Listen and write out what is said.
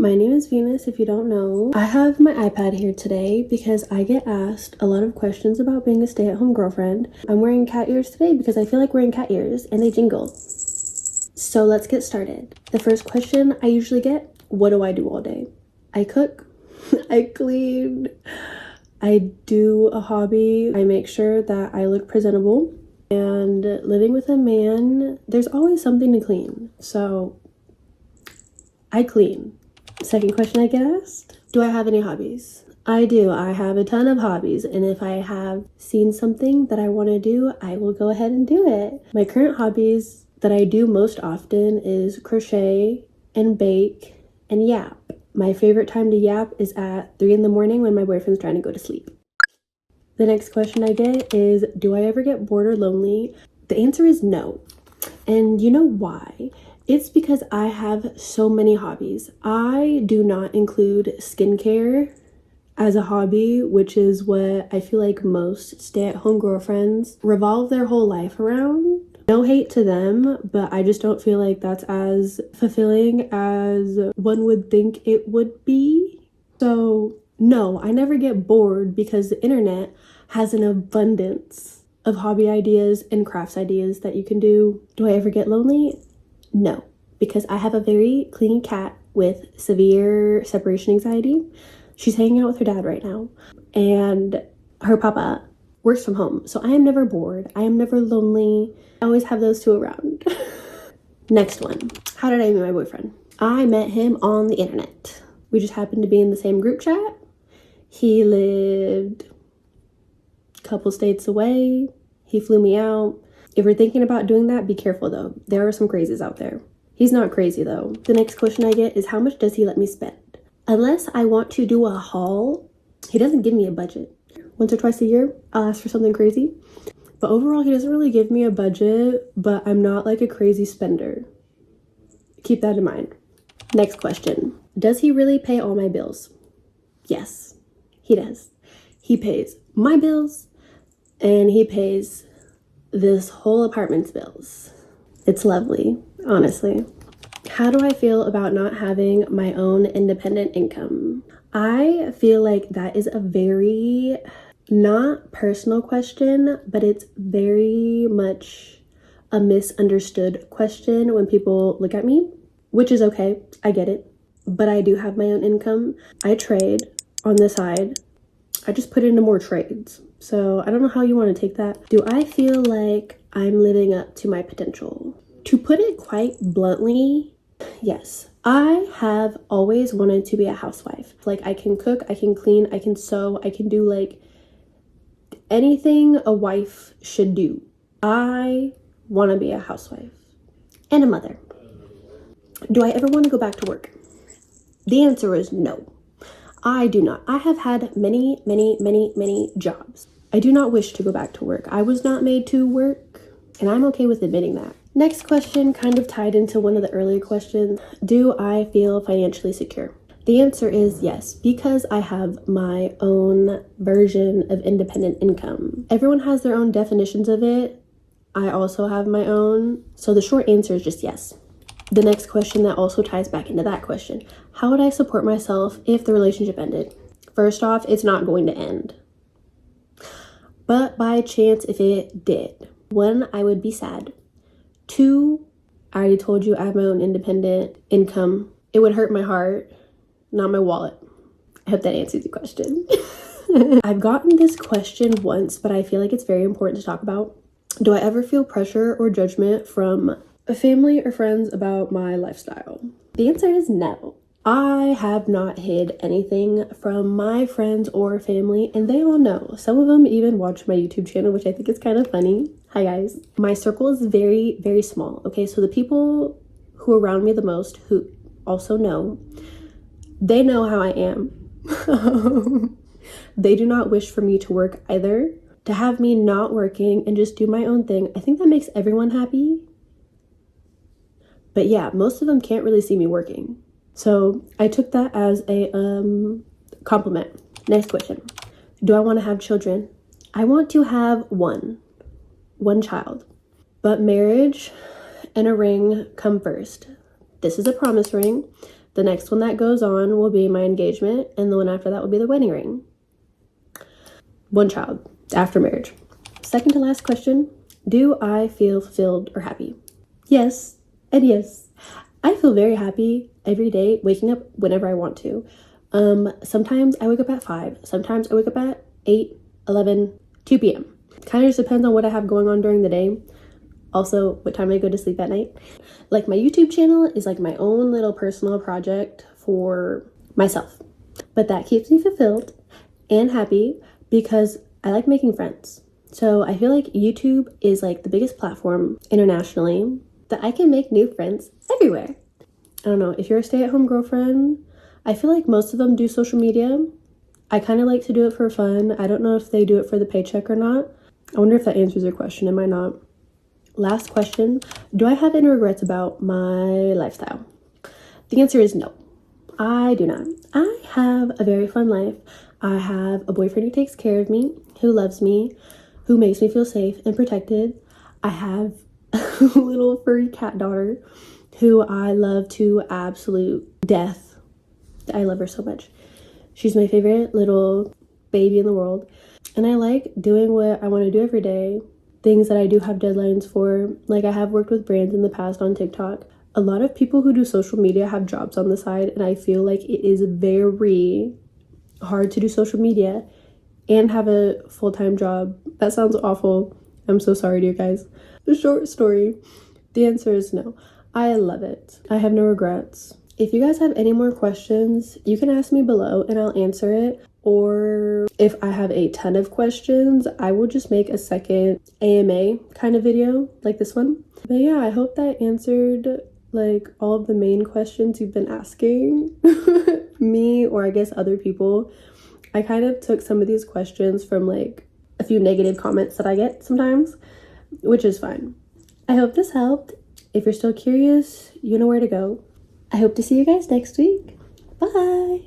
My name is Venus, if you don't know. I have my iPad here today because I get asked a lot of questions about being a stay-at-home girlfriend. I'm wearing cat ears today because I feel like wearing cat ears and they jingle. So let's get started. The first question I usually get, what do I do all day? I cook, I clean, I do a hobby, I make sure that I look presentable. And living with a man, there's always something to clean. So I clean. Second question I get asked, do I have any hobbies? I do. I have a ton of hobbies, and if I have seen something that I want to do, I will go ahead and do it. My current hobbies that I do most often is crochet and bake and yap. My favorite time to yap is at 3 in the morning when my boyfriend's trying to go to sleep. The next question I get is, do I ever get bored or lonely? The answer is no. And you know why? It's because I have so many hobbies. I do not include skincare as a hobby, which is what I feel like most stay-at-home girlfriends revolve their whole life around. No hate to them, but I just don't feel like that's as fulfilling as one would think it would be. So no, I never get bored because the internet has an abundance of hobby ideas and crafts ideas that you can do. Do I ever get lonely? No, because I have a very clingy cat with severe separation anxiety. She's hanging out with her dad right now, and her papa works from home. So I am never bored. I am never lonely. I always have those two around. Next one. How did I meet my boyfriend? I met him on the internet. We just happened to be in the same group chat. He lived a couple states away. He flew me out. If you're thinking about doing that, be careful though. There are some crazies out there. He's not crazy though. The next question I get is, how much does he let me spend? Unless I want to do a haul, he doesn't give me a budget. Once or twice a year, I'll ask for something crazy. But overall, he doesn't really give me a budget, but I'm not like a crazy spender. Keep that in mind. Next question. Does he really pay all my bills? Yes, he does. He pays my bills and he pays this whole apartment's bills. It's lovely, honestly. How do I feel about not having my own independent income? I feel like that is a very not personal question, but it's very much a misunderstood question when people look at me, which is okay. I get it. But I do have my own income. I trade on the side. I just put into more trades. So I don't know how you want to take that. Do I feel like I'm living up to my potential? To put it quite bluntly, yes. I have always wanted to be a housewife. Like, I can cook, I can clean, I can sew, I can do like anything a wife should do. I want to be a housewife and a mother. Do I ever want to go back to work? The answer is no. I do not. I have had many jobs. I do not wish to go back to work. I was not made to work, and I'm okay with admitting that. Next question kind of tied into one of the earlier questions. Do I feel financially secure? The answer is yes, because I have my own version of independent income. Everyone has their own definitions of it. I also have my own. So the short answer is just yes. The next question that also ties back into that question. How would I support myself if the relationship ended? First off, it's not going to end. But by chance, if it did, 1, I would be sad. 2, I already told you I have my own independent income. It would hurt my heart, not my wallet. I hope that answers your question. I've gotten this question once, but I feel like it's very important to talk about. Do I ever feel pressure or judgment from a family or friends about my lifestyle? The answer is no. I have not hid anything from my friends or family, and they all know. Some of them even watch my YouTube channel, which I think is kind of funny. Hi guys. My circle is very small. Okay, so the people who are around me the most, who also know, they know how I am. They do not wish for me to work either. To have me not working and just do my own thing, I think that makes everyone happy. But yeah, most of them can't really see me working. So I took that as a compliment. Next question. Do I want to have children? I want to have one child. But marriage and a ring come first. This is a promise ring. The next one that goes on will be my engagement, and the one after that will be the wedding ring. 1 child after marriage. Second to last question, do I feel fulfilled or happy? Yes, and yes. I feel very happy every day waking up whenever I want to. Sometimes I wake up at 5, sometimes I wake up at 8, 11, 2 p.m. Kind of just depends on what I have going on during the day. Also, what time I go to sleep at night. Like, my YouTube channel is like my own little personal project for myself. But that keeps me fulfilled and happy because I like making friends. So I feel like YouTube is like the biggest platform internationally that I can make new friends everywhere. I don't know, if you're a stay-at-home girlfriend, I feel like most of them do social media. I kind of like to do it for fun. I don't know if they do it for the paycheck or not. I wonder if that answers your question. It might not. Last question, do I have any regrets about my lifestyle? The answer is no, I do not. I have a very fun life. I have a boyfriend who takes care of me, who loves me, who makes me feel safe and protected. I have a little furry cat daughter who I love to absolute death. I love her so much. She's my favorite little baby in the world. And I like doing what I want to do every day. Things that I do have deadlines for. Like, I have worked with brands in the past on TikTok. A lot of people who do social media have jobs on the side, and I feel like it is very hard to do social media and have a full-time job. That sounds awful. I'm so sorry, dear guys. The short story, the answer is no. I love it. I have no regrets. If you guys have any more questions, you can ask me below and I'll answer it. Or if I have a ton of questions, I will just make a second AMA kind of video like this one. But yeah, I hope that answered like all of the main questions you've been asking me, or I guess other people. I kind of took some of these questions from like a few negative comments that I get sometimes, which is fine. I hope this helped. If you're still curious, you know where to go. I hope to see you guys next week. Bye.